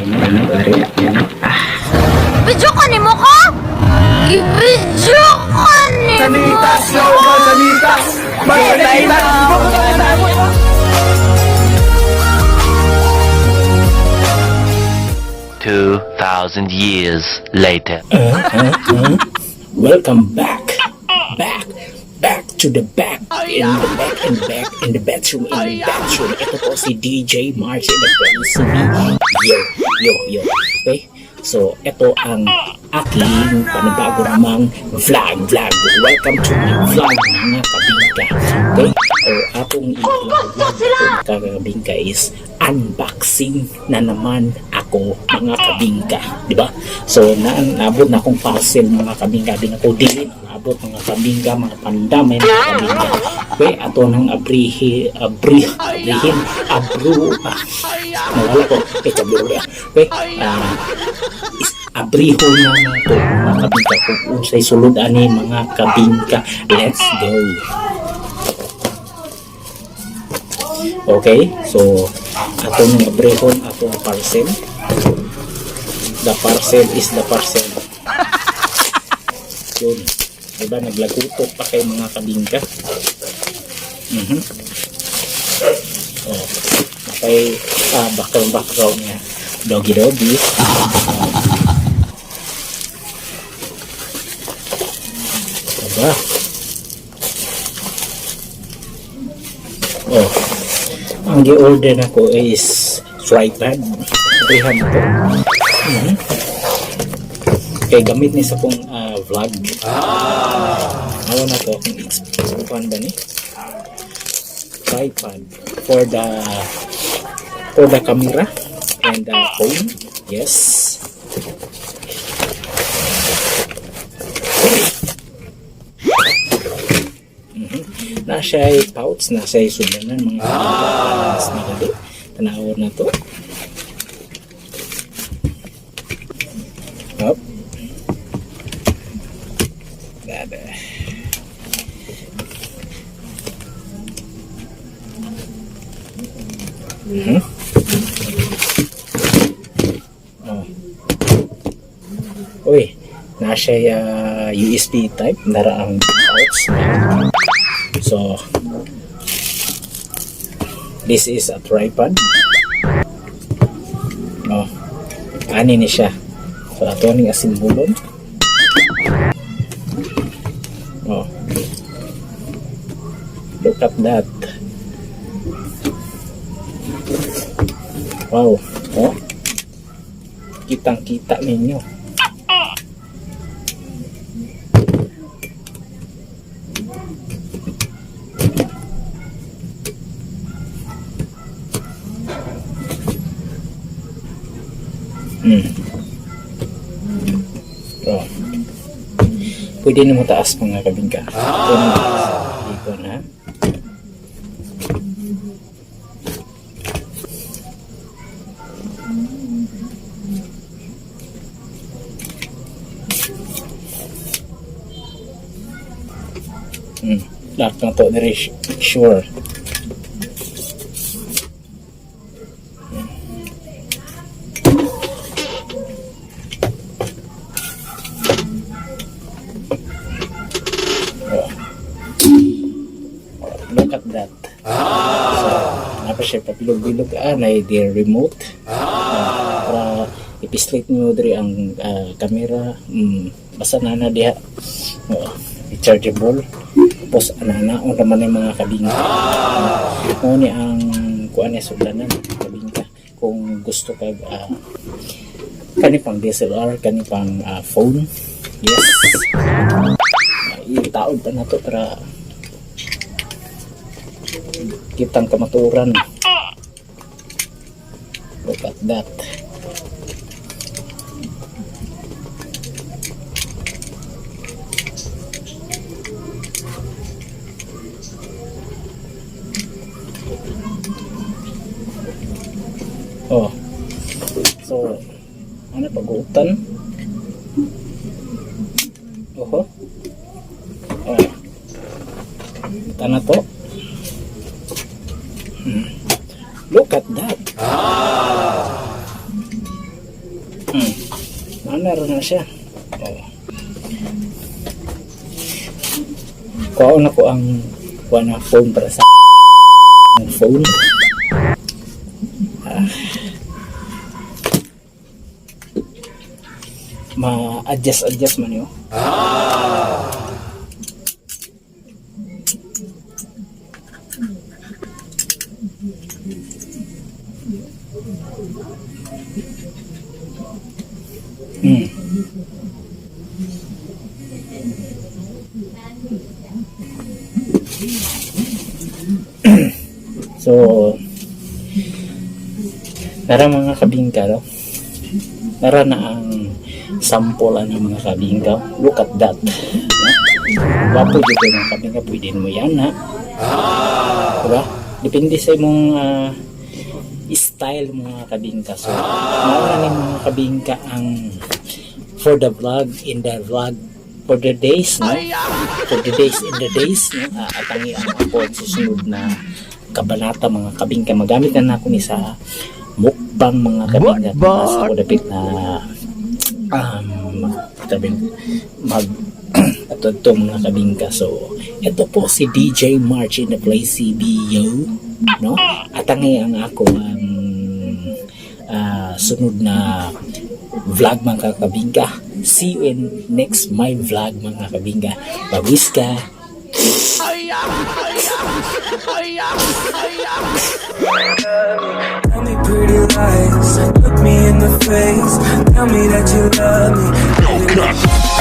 Video ka ni mo ko? I-video ka ni mo Sanitas! Yo, sanitas! Sanitas! 2,000 years later. Welcome back to the back, in the bedroom. Ito po si DJ March in the place. Yo. Okay? So, ito ang aking panibago namang vlog. Welcome to my vlog, mga kabingka. Okay? O atong i-vlog kabingka is unboxing na naman ako, mga kabingka. Diba? So, naabot na akong parcel, mga kabingka. Din ako din abot, mga kabingka, mga pandamay, mga kabingka. Okay? Ato nang abrihin, nawala ko. Okay? Abriho na ito, mga kabingka, kung unsay sulod ani, mga kabingka. Let's go. Okay, so ato ng abrihon, ato ng parcel. The parcel is the parcel. Yun, diba, naglagutok pa kay mga kabingka. Oh, okay, background niya, doggy. Diba? Oh, ang gi-order na ko is tripod. Sabihan ko. Okay, gamit ni sa kong vlog. Alam na to kung explain ba ni? Tripod for the camera and the phone. Yes. Nasa'y pouch, nasa'y sudanan, mga mas nagali. Tanawar na to. Hop. Gada. Oh. Uy, nasa'y USB type, nara ang pouch. So, this is a tripod. Oh, ani ni siya. So, ato ning asimbulon. Oh, look at that. Wow. Oh, kitang-kita ninyo. Oh. Pwede na mo taas, mga kabingka. Dito na. Lock na to, very sure. Look at that. So, napa siya papilog-bilog na the remote. Para ipislate nyo diri ang camera. Basta na diha. Rechargeable. Tapos ananaon naman yung mga kabingka. Ni ang kuan niya sugdanan, kabingka. Kung gusto kag kani pang DSLR, kani pang phone. Yes. Itaod pa na to para kitang kamaturan. Look at that. Oh, so ano pag-uutan? Oh, ito na to. Look at that. Naroon na siya. Oh. Kuha na ko ang phone para sa phone. Ma-adjust man yun. So, nara mga kabingka, no? Nara na ang sample ng mga kabingka. Look at that. Wapo dito mga kabingka, pwede mo yan, ha? Diba? Depende sa mong style mga kabingka. So, mauna mga kabingka ang for the vlog, in the vlog, for the days, no? For the days, in the days, no? Atangi ang ako ang susunod na kabanata mga kabingka. Magamit na ako ni sa mukbang mga kabingka. Mas ako dapat na ito mga kabingka. So, ito po si DJ March in the place CBO, no? Atangi ang ako ang sunod na vlog mga kabingka. See you in next my vlog mga kabingka. Babis ka. Tell me pretty lies, look me in the face, tell me that you love me.